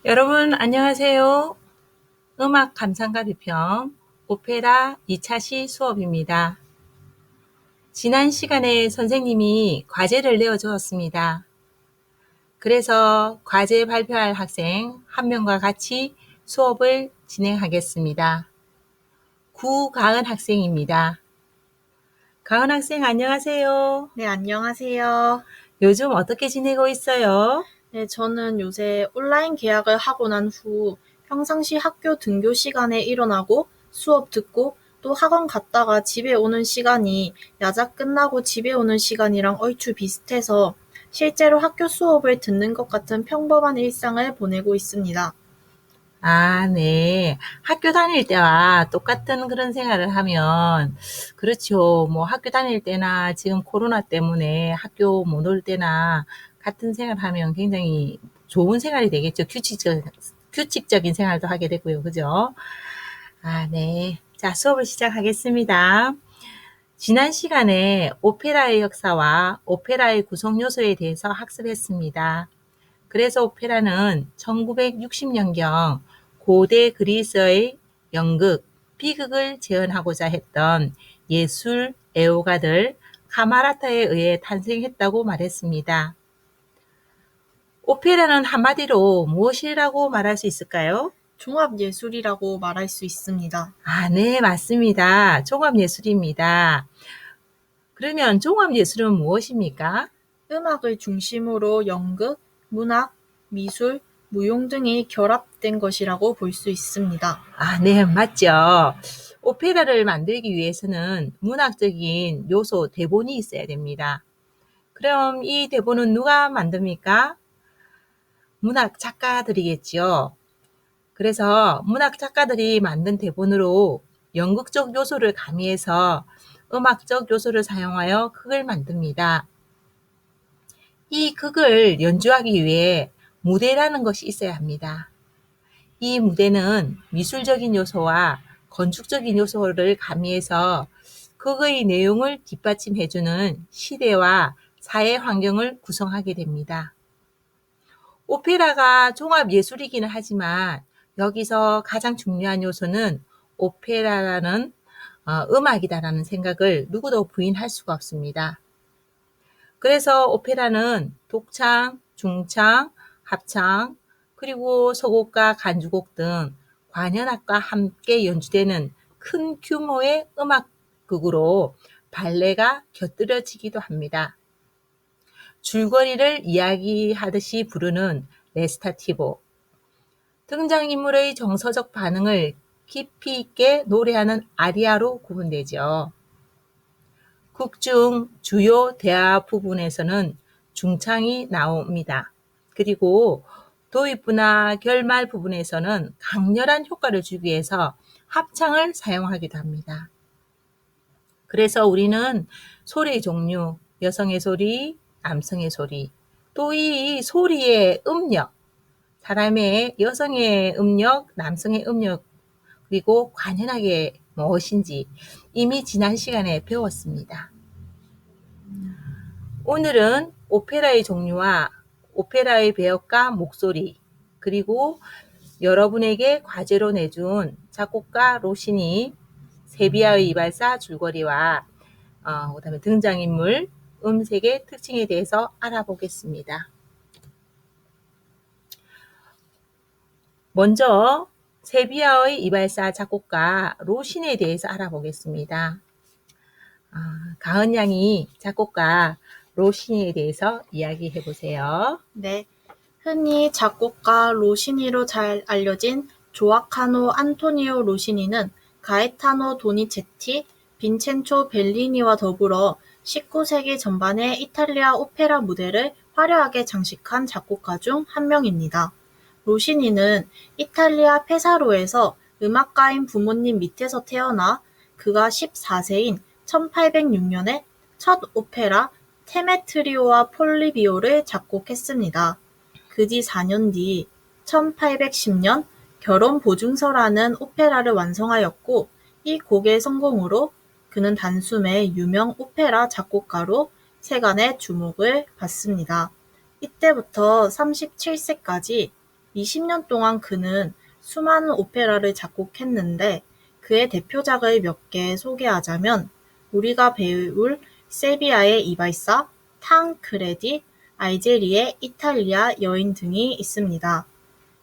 여러분 안녕하세요. 음악 감상가 비평 오페라 2차 시 수업입니다. 지난 시간에 선생님이 과제를 내어주었습니다. 그래서 과제 발표할 학생 한 명과 같이 수업을 진행하겠습니다. 구가은 학생입니다. 가은 학생 안녕하세요. 네, 안녕하세요. 요즘 어떻게 지내고 있어요? 네, 저는 요새 온라인 계약을 하고 난 후 평상시 학교 등교 시간에 일어나고 수업 듣고 또 학원 갔다가 집에 오는 시간이 야자 끝나고 집에 오는 시간이랑 얼추 비슷해서 실제로 학교 수업을 듣는 것 같은 평범한 일상을 보내고 있습니다. 아, 네. 학교 다닐 때와 똑같은 그런 생활을 하면, 그렇죠. 뭐 학교 다닐 때나 지금 코로나 때문에 학교 못 올 때나 같은 생활 하면 굉장히 좋은 생활이 되겠죠. 규칙적인 생활도 하게 되고요. 그죠? 아, 네. 자, 수업을 시작하겠습니다. 지난 시간에 오페라의 역사와 오페라의 구성 요소에 대해서 학습했습니다. 그래서 오페라는 1960년경 고대 그리스의 연극, 비극을 재현하고자 했던 예술 애호가들 카마라타에 의해 탄생했다고 말했습니다. 오페라는 한마디로 무엇이라고 말할 수 있을까요? 종합예술이라고 말할 수 있습니다. 아, 네, 맞습니다. 종합예술입니다. 그러면 종합예술은 무엇입니까? 음악을 중심으로 연극, 문학, 미술, 무용 등이 결합된 것이라고 볼 수 있습니다. 아, 네, 맞죠. 오페라를 만들기 위해서는 문학적인 요소, 대본이 있어야 됩니다. 그럼 이 대본은 누가 만듭니까? 문학 작가들이겠지요. 그래서 문학 작가들이 만든 대본으로 연극적 요소를 가미해서 음악적 요소를 사용하여 극을 만듭니다. 이 극을 연주하기 위해 무대라는 것이 있어야 합니다. 이 무대는 미술적인 요소와 건축적인 요소를 가미해서 극의 내용을 뒷받침해주는 시대와 사회 환경을 구성하게 됩니다. 오페라가 종합예술이기는 하지만 여기서 가장 중요한 요소는 오페라라는 음악이다라는 생각을 누구도 부인할 수가 없습니다. 그래서 오페라는 독창, 중창, 합창, 그리고 서곡과 간주곡 등 관현악과 함께 연주되는 큰 규모의 음악극으로 발레가 곁들여지기도 합니다. 줄거리를 이야기하듯이 부르는 레스타티보, 등장인물의 정서적 반응을 깊이 있게 노래하는 아리아로 구분되죠. 극 중 주요 대화 부분에서는 중창이 나옵니다. 그리고 도입부나 결말 부분에서는 강렬한 효과를 주기 위해서 합창을 사용하기도 합니다. 그래서 우리는 소리의 종류, 여성의 소리, 남성의 소리, 또 이 소리의 음력, 사람의 여성의 음력, 남성의 음력, 그리고 관현악의 무엇인지 이미 지난 시간에 배웠습니다. 오늘은 오페라의 종류와 오페라의 배역과 목소리, 그리고 여러분에게 과제로 내준 작곡가 로시니 세비야의 이발사 줄거리와 그다음에 등장인물, 음색의 특징에 대해서 알아보겠습니다. 먼저 세비야의 이발사 작곡가 로신에 대해서 알아보겠습니다. 가은 양이 작곡가 로시니에 대해서 이야기해 보세요. 네, 흔히 작곡가 로시니로 잘 알려진 조아카노 안토니오 로시니는 가에타노 도니체티, 빈첸초 벨리니와 더불어 19세기 전반의 이탈리아 오페라 무대를 화려하게 장식한 작곡가 중 한 명입니다. 로시니는 이탈리아 페사로에서 음악가인 부모님 밑에서 태어나 그가 14세인 1806년에 첫 오페라 테메트리오와 폴리비오를 작곡했습니다. 그뒤 4년 뒤 1810년 결혼보증서라는 오페라를 완성하였고 이 곡의 성공으로 그는 단숨에 유명 오페라 작곡가로 세간의 주목을 받습니다. 이때부터 37세까지 20년 동안 그는 수많은 오페라를 작곡했는데 그의 대표작을 몇 개 소개하자면 우리가 배울 세비야의 이발사, 탕크레디, 알제리의 이탈리아 여인 등이 있습니다.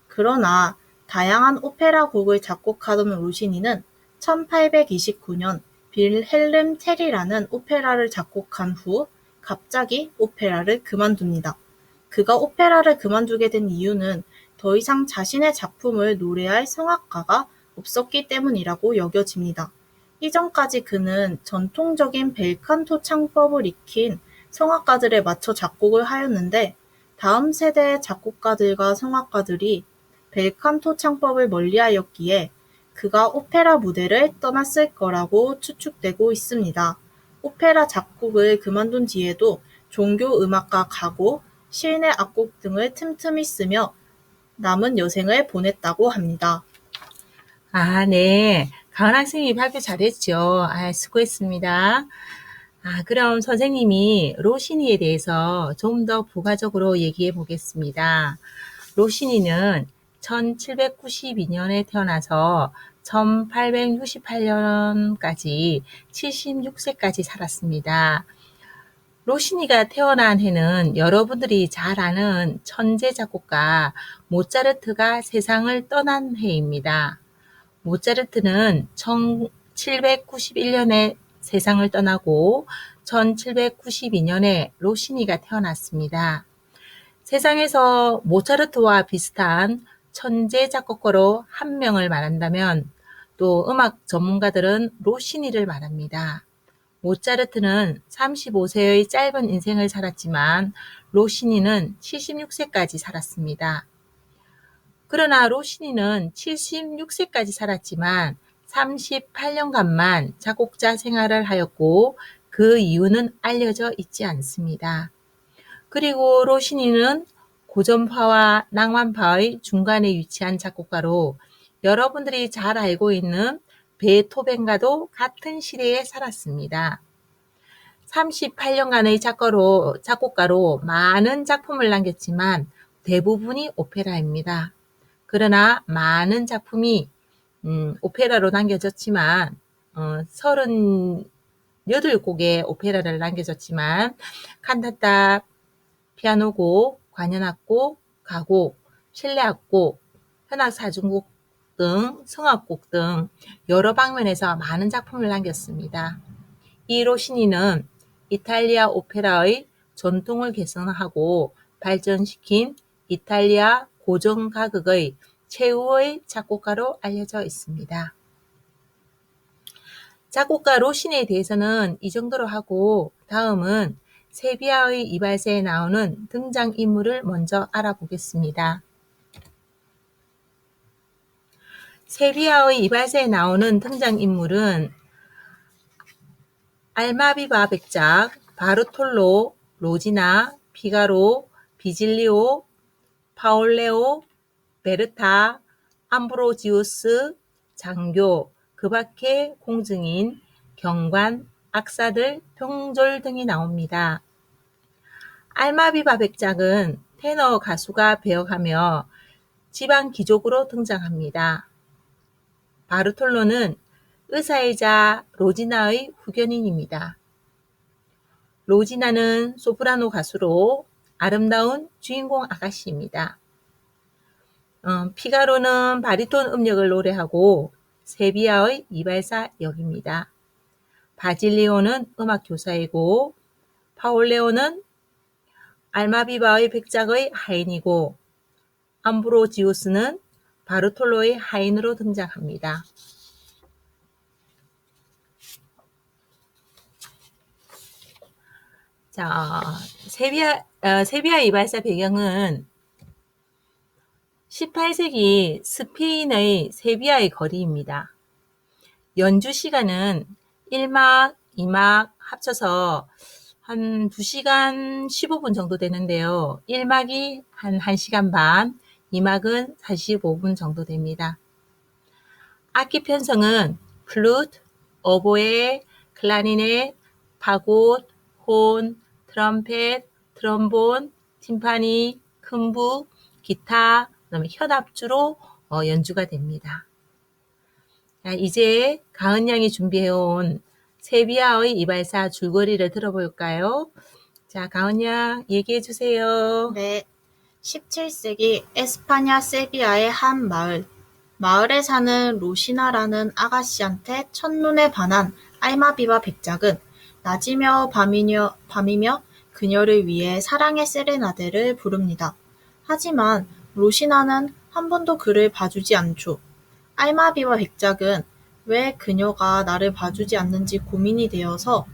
그러나 다양한 오페라 곡을 작곡하던 로시니는 1829년 빌헬름 텔이라는 오페라를 작곡한 후 갑자기 오페라를 그만둡니다. 그가 오페라를 그만두게 된 이유는 더 이상 자신의 작품을 노래할 성악가가 없었기 때문이라고 여겨집니다. 이전까지 그는 전통적인 벨칸토 창법을 익힌 성악가들에 맞춰 작곡을 하였는데 다음 세대의 작곡가들과 성악가들이 벨칸토 창법을 멀리하였기에 그가 오페라 무대를 떠났을 거라고 추측되고 있습니다. 오페라 작곡을 그만둔 뒤에도 종교 음악가 가곡, 실내 악곡 등을 틈틈이 쓰며 남은 여생을 보냈다고 합니다. 아, 네. 가은 학생이 발표 잘했죠. 아, 수고했습니다. 아, 그럼 선생님이 로시니에 대해서 좀 더 부가적으로 얘기해 보겠습니다. 로시니는 1792년에 태어나서 1868년까지 76세까지 살았습니다. 로시니가 태어난 해는 여러분들이 잘 아는 천재 작곡가 모차르트가 세상을 떠난 해입니다. 모차르트는 1791년에 세상을 떠나고 1792년에 로시니가 태어났습니다. 세상에서 모차르트와 비슷한 천재 작곡가로 한 명을 말한다면 또 음악 전문가들은 로시니를 말합니다. 모차르트는 35세의 짧은 인생을 살았지만 로시니는 76세까지 살았습니다. 그러나 로시니는 76세까지 살았지만 38년간만 작곡자 생활을 하였고 그 이유는 알려져 있지 않습니다. 그리고 로시니는 고전파와 낭만파의 중간에 위치한 작곡가로 여러분들이 잘 알고 있는 베토벤과도 같은 시대에 살았습니다. 38년간의 작곡가로 많은 작품을 남겼지만 대부분이 오페라입니다. 그러나 많은 작품이 오페라로 남겨졌지만 38곡의 오페라를 남겨졌지만 칸타타, 피아노곡, 관현악곡, 가곡, 실내악곡, 현악사중곡 등 성악곡 등 여러 방면에서 많은 작품을 남겼습니다. 이 로시니는 이탈리아 오페라의 전통을 개선하고 발전시킨 이탈리아 고전가극의 최후의 작곡가로 알려져 있습니다. 작곡가 로시니에 대해서는 이 정도로 하고 다음은 세비야의 이발사에 나오는 등장인물을 먼저 알아보겠습니다. 세비야의 이발사에 나오는 등장인물은 알마비바 백작, 바르톨로, 로지나, 피가로, 비질리오, 파올레오, 베르타, 암브로지우스, 장교, 그 밖에 공증인, 경관, 악사들, 병졸 등이 나옵니다. 알마비바 백작은 테너 가수가 배역하며 지방 귀족으로 등장합니다. 바르톨로는 의사이자 로지나의 후견인입니다. 로지나는 소프라노 가수로 아름다운 주인공 아가씨입니다. 피가로는 바리톤 음역을 노래하고 세비야의 이발사 역입니다. 바질리오는 음악 교사이고 파올레오는 알마비바의 백작의 하인이고 암브로지우스는 바르톨로의 하인으로 등장합니다. 자, 세비야 이발사 배경은 18세기 스페인의 세비야의 거리입니다. 연주 시간은 1막, 2막 합쳐서 한 2시간 15분 정도 되는데요. 1막이 한 1시간 반, 2막은 45분 정도 됩니다. 악기 편성은 플루트, 오보에, 클라리넷, 파고트, 혼, 트럼펫, 트럼본, 팀파니, 큰부, 기타, 그다음에 현압주로 연주가 됩니다. 자, 이제 가은 양이 준비해온 세비야의 이발사 줄거리를 들어볼까요? 자, 가은 양 얘기해 주세요. 네. 17세기 에스파냐 세비야의 한 마을에 사는 로시나라는 아가씨한테 첫눈에 반한 알마비바 백작은 낮이며 밤이며 그녀를 위해 사랑의 세레나데를 부릅니다. 하지만 로시나는 한 번도 그를 봐주지 않죠. 알마비와 백작은 왜 그녀가 나를 봐주지 않는지 고민이 되어서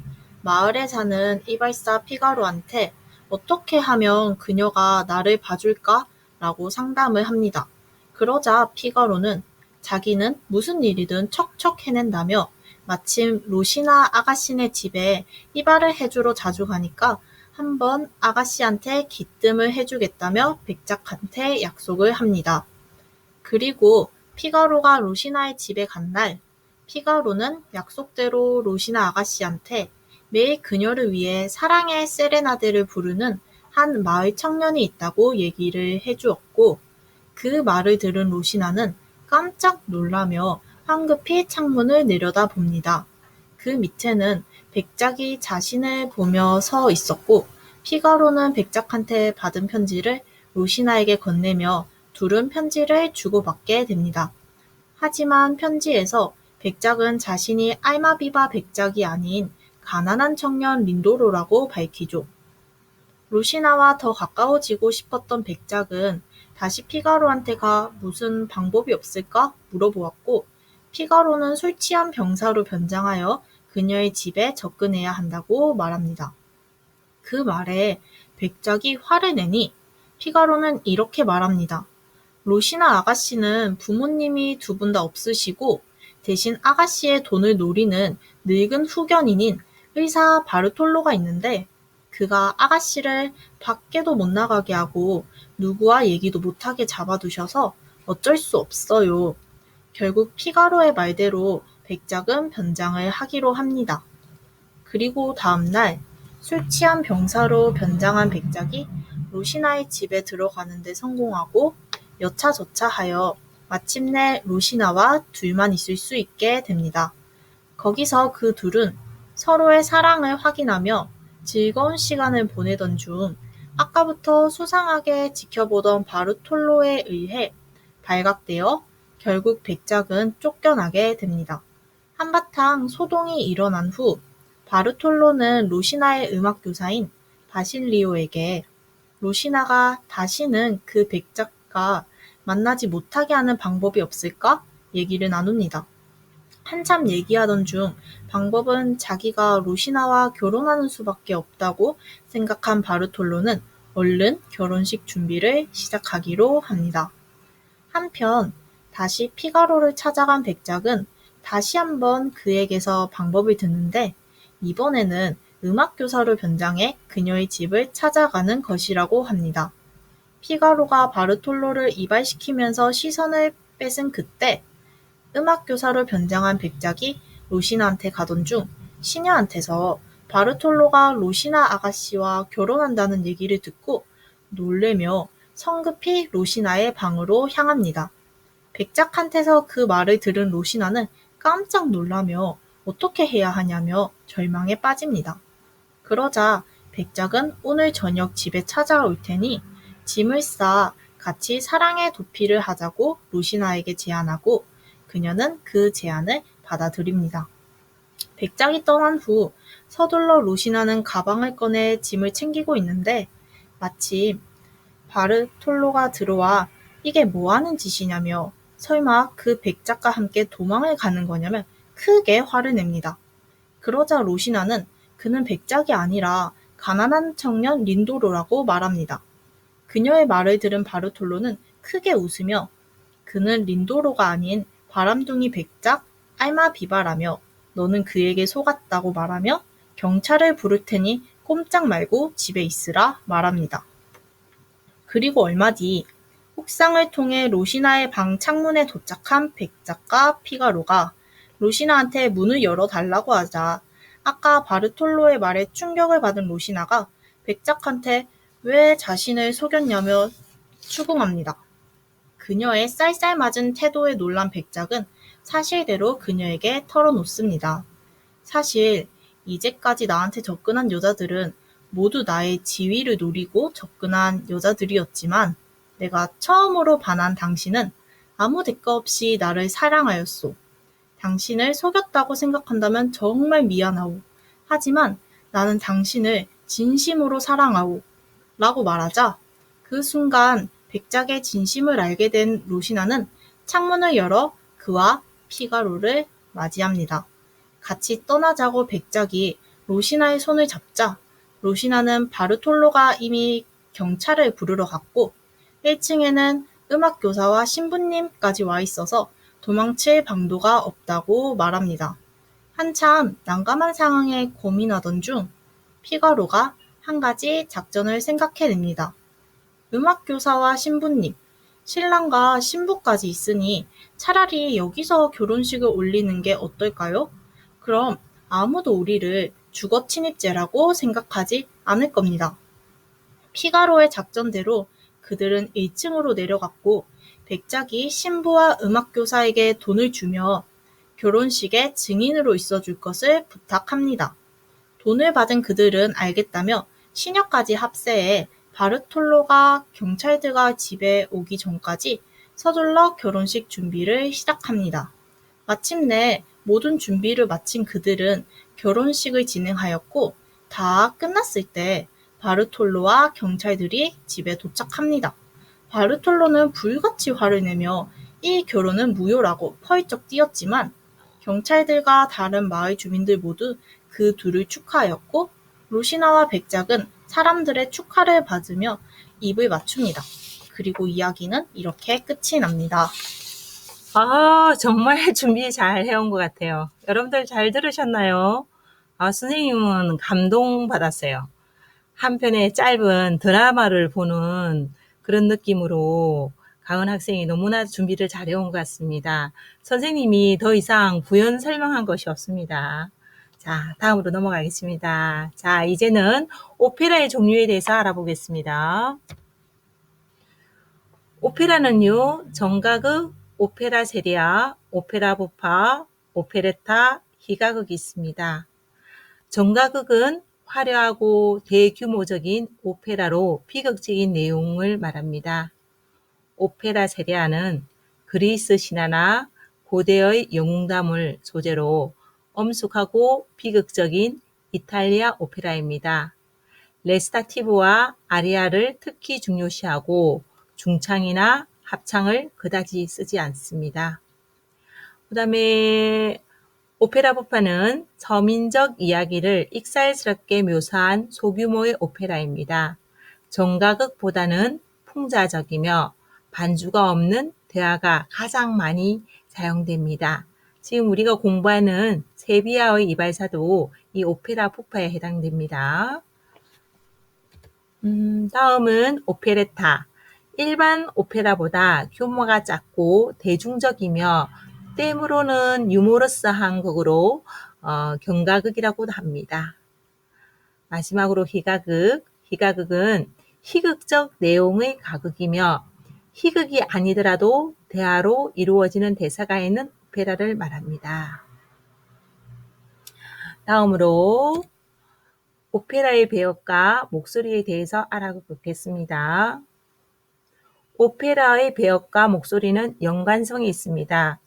마을에 사는 이발사 피가로한테 어떻게 하면 그녀가 나를 봐줄까? 라고 상담을 합니다. 그러자 피가로는 자기는 무슨 일이든 척척 해낸다며 마침 로시나 아가씨네 집에 이발을 해주러 자주 가니까 한번 아가씨한테 기뜸을 해주겠다며 백작한테 약속을 합니다. 그리고 피가로가 로시나의 집에 간 날, 피가로는 약속대로 로시나 아가씨한테 매일 그녀를 위해 사랑의 세레나데를 부르는 한 마을 청년이 있다고 얘기를 해주었고, 그 말을 들은 로시나는 깜짝 놀라며 황급히 창문을 내려다봅니다. 그 밑에는 백작이 자신을 보며 서 있었고, 피가로는 백작한테 받은 편지를 로시나에게 건네며 둘은 편지를 주고받게 됩니다. 하지만 편지에서 백작은 자신이 알마비바 백작이 아닌 가난한 청년 린도로라고 밝히죠. 루시나와 더 가까워지고 싶었던 백작은 다시 피가로한테 가 무슨 방법이 없을까 물어보았고, 피가로는 술 취한 병사로 변장하여 그녀의 집에 접근해야 한다고 말합니다. 그 말에 백작이 화를 내니 피가로는 이렇게 말합니다. 로시나 아가씨는 부모님이 두 분 다 없으시고 대신 아가씨의 돈을 노리는 늙은 후견인인 의사 바르톨로가 있는데 그가 아가씨를 밖에도 못 나가게 하고 누구와 얘기도 못하게 잡아두셔서 어쩔 수 없어요. 결국 피가로의 말대로 백작은 변장을 하기로 합니다. 그리고 다음날 술 취한 병사로 변장한 백작이 로시나의 집에 들어가는 데 성공하고 여차저차하여 마침내 로시나와 둘만 있을 수 있게 됩니다. 거기서 그 둘은 서로의 사랑을 확인하며 즐거운 시간을 보내던 중 아까부터 수상하게 지켜보던 바르톨로에 의해 발각되어 결국 백작은 쫓겨나게 됩니다. 한바탕 소동이 일어난 후 바르톨로는 로시나의 음악교사인 바실리오에게 로시나가 다시는 그 백작과 만나지 못하게 하는 방법이 없을까? 얘기를 나눕니다. 한참 얘기하던 중 방법은 자기가 로시나와 결혼하는 수밖에 없다고 생각한 바르톨로는 얼른 결혼식 준비를 시작하기로 합니다. 한편 다시 피가로를 찾아간 백작은 다시 한번 그에게서 방법을 듣는데 이번에는 음악교사로 변장해 그녀의 집을 찾아가는 것이라고 합니다. 피가로가 바르톨로를 이발시키면서 시선을 뺏은 그때 음악교사로 변장한 백작이 로시나한테 가던 중 시녀한테서 바르톨로가 로시나 아가씨와 결혼한다는 얘기를 듣고 놀래며 성급히 로시나의 방으로 향합니다. 백작한테서 그 말을 들은 로시나는 깜짝 놀라며 어떻게 해야 하냐며 절망에 빠집니다. 그러자 백작은 오늘 저녁 집에 찾아올 테니 짐을 싸 같이 사랑의 도피를 하자고 로시나에게 제안하고 그녀는 그 제안을 받아들입니다. 백작이 떠난 후 서둘러 로시나는 가방을 꺼내 짐을 챙기고 있는데 마침 바르톨로가 들어와 이게 뭐 하는 짓이냐며 설마 그 백작과 함께 도망을 가는 거냐며 크게 화를 냅니다. 그러자 로시나는 그는 백작이 아니라 가난한 청년 린도로라고 말합니다. 그녀의 말을 들은 바르톨로는 크게 웃으며 그는 린도로가 아닌 바람둥이 백작 알마비바라며 너는 그에게 속았다고 말하며 경찰을 부를 테니 꼼짝 말고 집에 있으라 말합니다. 그리고 얼마 뒤 옥상을 통해 로시나의 방 창문에 도착한 백작과 피가로가 로시나한테 문을 열어달라고 하자 아까 바르톨로의 말에 충격을 받은 로시나가 백작한테 왜 자신을 속였냐며 추궁합니다. 그녀의 쌀쌀맞은 태도에 놀란 백작은 사실대로 그녀에게 털어놓습니다. 사실 이제까지 나한테 접근한 여자들은 모두 나의 지위를 노리고 접근한 여자들이었지만 내가 처음으로 반한 당신은 아무 대가 없이 나를 사랑하였소. 당신을 속였다고 생각한다면 정말 미안하오. 하지만 나는 당신을 진심으로 사랑하오. 라고 말하자 그 순간 백작의 진심을 알게 된 로시나는 창문을 열어 그와 피가로를 맞이합니다. 같이 떠나자고 백작이 로시나의 손을 잡자 로시나는 바르톨로가 이미 경찰을 부르러 갔고 1층에는 음악교사와 신부님까지 와 있어서 도망칠 방도가 없다고 말합니다. 한참 난감한 상황에 고민하던 중 피가로가 한 가지 작전을 생각해냅니다. 음악교사와 신부님, 신랑과 신부까지 있으니 차라리 여기서 결혼식을 올리는 게 어떨까요? 그럼 아무도 우리를 주거 침입죄라고 생각하지 않을 겁니다. 피가로의 작전대로 그들은 1층으로 내려갔고 백작이 신부와 음악교사에게 돈을 주며 결혼식의 증인으로 있어줄 것을 부탁합니다. 돈을 받은 그들은 알겠다며 시녀까지 합세해 바르톨로가 경찰들과 집에 오기 전까지 서둘러 결혼식 준비를 시작합니다. 마침내 모든 준비를 마친 그들은 결혼식을 진행하였고 다 끝났을 때 바르톨로와 경찰들이 집에 도착합니다. 바르톨로는 불같이 화를 내며 이 결혼은 무효라고 펄쩍 뛰었지만 경찰들과 다른 마을 주민들 모두 그 둘을 축하하였고 로시나와 백작은 사람들의 축하를 받으며 입을 맞춥니다. 그리고 이야기는 이렇게 끝이 납니다. 정말 준비 잘 해온 것 같아요. 여러분들 잘 들으셨나요? 선생님은 감동받았어요. 한편의 짧은 드라마를 보는 그런 느낌으로 가은 학생이 너무나 준비를 잘 해온 것 같습니다. 선생님이 더 이상 부연 설명한 것이 없습니다. 자, 다음으로 넘어가겠습니다. 자, 이제는 오페라의 종류에 대해서 알아보겠습니다. 오페라는요, 정가극, 오페라 세리아, 오페라 부파, 오페레타, 희가극이 있습니다. 정가극은 화려하고 대규모적인 오페라로 비극적인 내용을 말합니다. 오페라 세리아는 그리스 신화나 고대의 영웅담을 소재로 엄숙하고 비극적인 이탈리아 오페라입니다. 레스타티브와 아리아를 특히 중요시하고 중창이나 합창을 그다지 쓰지 않습니다. 그 다음에 오페라 부파는 서민적 이야기를 익살스럽게 묘사한 소규모의 오페라입니다. 정가극보다는 풍자적이며 반주가 없는 대화가 가장 많이 사용됩니다. 지금 우리가 공부하는 세비야의 이발사도 이 오페라 부파에 해당됩니다. 다음은 오페레타. 일반 오페라보다 규모가 작고 대중적이며 때문로는 유머러스한 극으로 경가극이라고도 합니다. 마지막으로 희가극. 희가극은 희극적 내용의 가극이며 희극이 아니더라도 대화로 이루어지는 대사가 있는 오페라를 말합니다. 다음으로 오페라의 배역과 목소리에 대해서 알아보겠습니다. 오페라의 배역과 목소리는 연관성이 있습니다.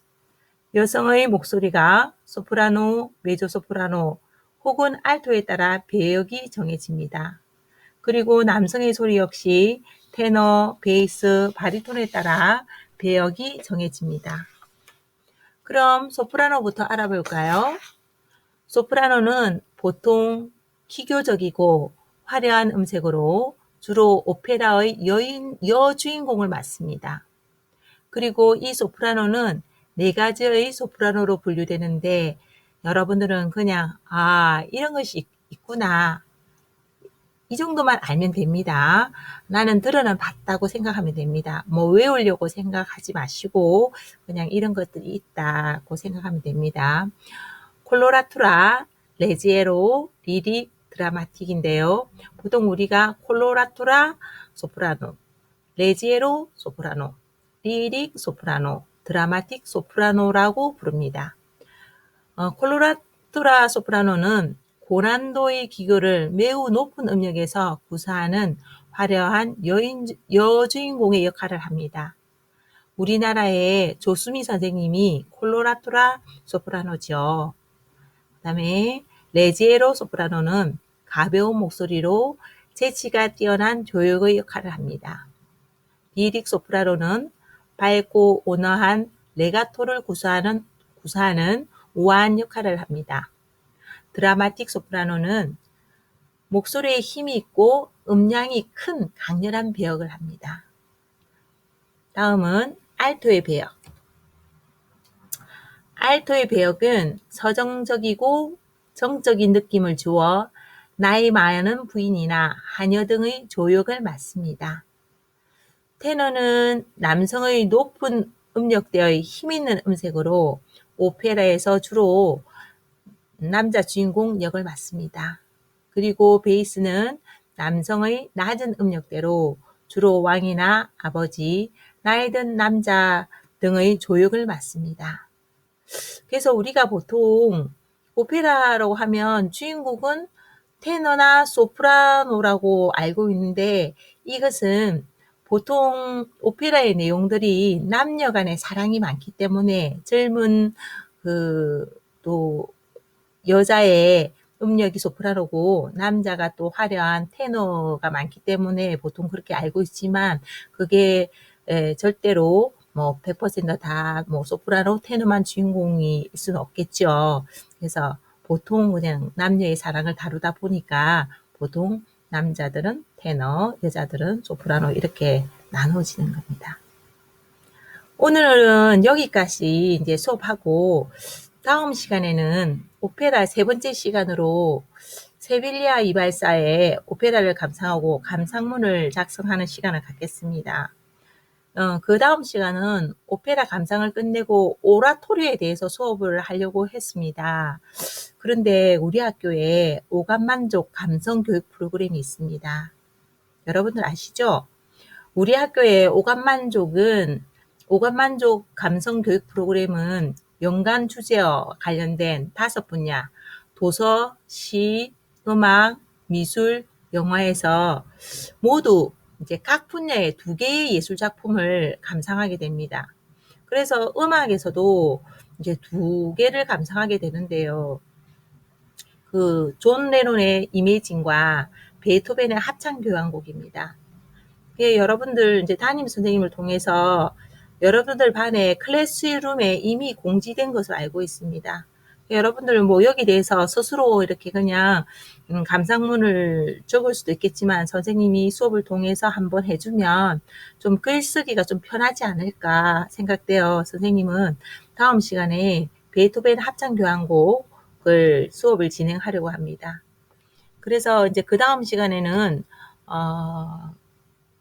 여성의 목소리가 소프라노, 메조소프라노 혹은 알토에 따라 배역이 정해집니다. 그리고 남성의 소리 역시 테너, 베이스, 바리톤에 따라 배역이 정해집니다. 그럼 소프라노부터 알아볼까요? 소프라노는 보통 기교적이고 화려한 음색으로 주로 오페라의 여주인공을 맡습니다. 그리고 이 소프라노는 4가지의 소프라노로 분류되는데 여러분들은 그냥 이런 것이 있구나 이 정도만 알면 됩니다. 나는 들어는 봤다고 생각하면 됩니다. 외우려고 생각하지 마시고 그냥 이런 것들이 있다고 생각하면 됩니다. 콜로라투라, 레지에로, 리릭, 드라마틱인데요. 보통 우리가 콜로라투라, 소프라노, 레지에로, 소프라노, 리릭 소프라노, 드라마틱 소프라노라고 부릅니다. 콜로라투라 소프라노는 고난도의 기교를 매우 높은 음역에서 구사하는 화려한 여주인공의 역할을 합니다. 우리나라의 조수미 선생님이 콜로라투라 소프라노죠. 그 다음에 레지에로 소프라노는 가벼운 목소리로 재치가 뛰어난 조역의 역할을 합니다. 리릭 소프라노는 밝고 온화한 레가토를 구사하는 우아한 역할을 합니다. 드라마틱 소프라노는 목소리에 힘이 있고 음량이 큰 강렬한 배역을 합니다. 다음은 알토의 배역. 알토의 배역은 서정적이고 정적인 느낌을 주어 나이 많은 부인이나 하녀 등의 조역을 맡습니다. 테너는 남성의 높은 음역대의 힘있는 음색으로 오페라에서 주로 남자 주인공 역을 맡습니다. 그리고 베이스는 남성의 낮은 음역대로 주로 왕이나 아버지, 나이 든 남자 등의 조역을 맡습니다. 그래서 우리가 보통 오페라라고 하면 주인공은 테너나 소프라노라고 알고 있는데 이것은 보통 오페라의 내용들이 남녀 간의 사랑이 많기 때문에 젊은 또 여자의 음역이 소프라노고 남자가 또 화려한 테너가 많기 때문에 보통 그렇게 알고 있지만 그게 절대로 뭐 100%다 뭐 소프라노 테너만 주인공일 수는 없겠죠. 그래서 보통 그냥 남녀의 사랑을 다루다 보니까 보통 남자들은 테너, 여자들은 소프라노 이렇게 나눠지는 겁니다. 오늘은 여기까지 이제 수업하고 다음 시간에는 오페라 세 번째 시간으로 세빌리아 이발사의 오페라를 감상하고 감상문을 작성하는 시간을 갖겠습니다. 그 다음 시간은 오페라 감상을 끝내고 오라토리에 대해서 수업을 하려고 했습니다. 그런데 우리 학교에 오감만족 감성교육 프로그램이 있습니다. 여러분들 아시죠? 우리 학교의 오감만족 감성교육 프로그램은 연간 주제와 관련된 5분야, 도서, 시, 음악, 미술, 영화에서 모두 이제 각 분야의 2개의 예술 작품을 감상하게 됩니다. 그래서 음악에서도 이제 2개를 감상하게 되는데요. 존 레논의 이매진과 베토벤의 합창 교향곡입니다. 여러분들 이제 담임 선생님을 통해서 여러분들 반에 클래스룸에 이미 공지된 것을 알고 있습니다. 여러분들 뭐 여기 대해서 스스로 이렇게 그냥 감상문을 적을 수도 있겠지만 선생님이 수업을 통해서 한번 해주면 좀 글쓰기가 좀 편하지 않을까 생각돼요. 선생님은 다음 시간에 베토벤 합창교향곡을 수업을 진행하려고 합니다. 그래서 이제 그 다음 시간에는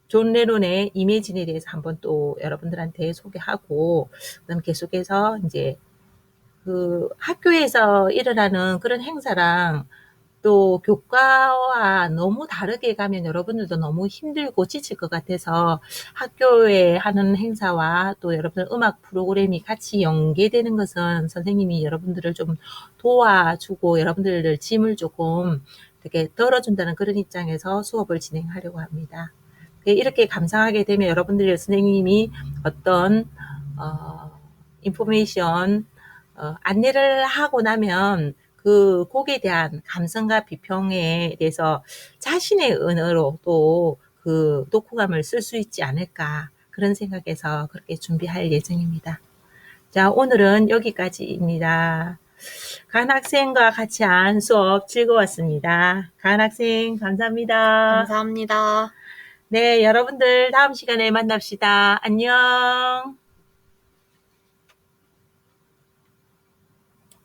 존 레논의 이매진에 대해서 한번 또 여러분들한테 소개하고 그다음 계속해서 이제 학교에서 일어나는 그런 행사랑 또 교과와 너무 다르게 가면 여러분들도 너무 힘들고 지칠 것 같아서 학교에 하는 행사와 또 여러분들 음악 프로그램이 같이 연계되는 것은 선생님이 여러분들을 좀 도와주고 여러분들을 짐을 조금 되게 덜어준다는 그런 입장에서 수업을 진행하려고 합니다. 이렇게 감상하게 되면 여러분들의 선생님이 어떤 인포메이션 안내를 하고 나면 그 곡에 대한 감성과 비평에 대해서 자신의 언어로 또 그 독후감을 쓸 수 있지 않을까 그런 생각에서 그렇게 준비할 예정입니다. 자, 오늘은 여기까지입니다. 간 학생과 같이 한 수업 즐거웠습니다. 간 학생 감사합니다. 감사합니다. 네, 여러분들 다음 시간에 만납시다. 안녕.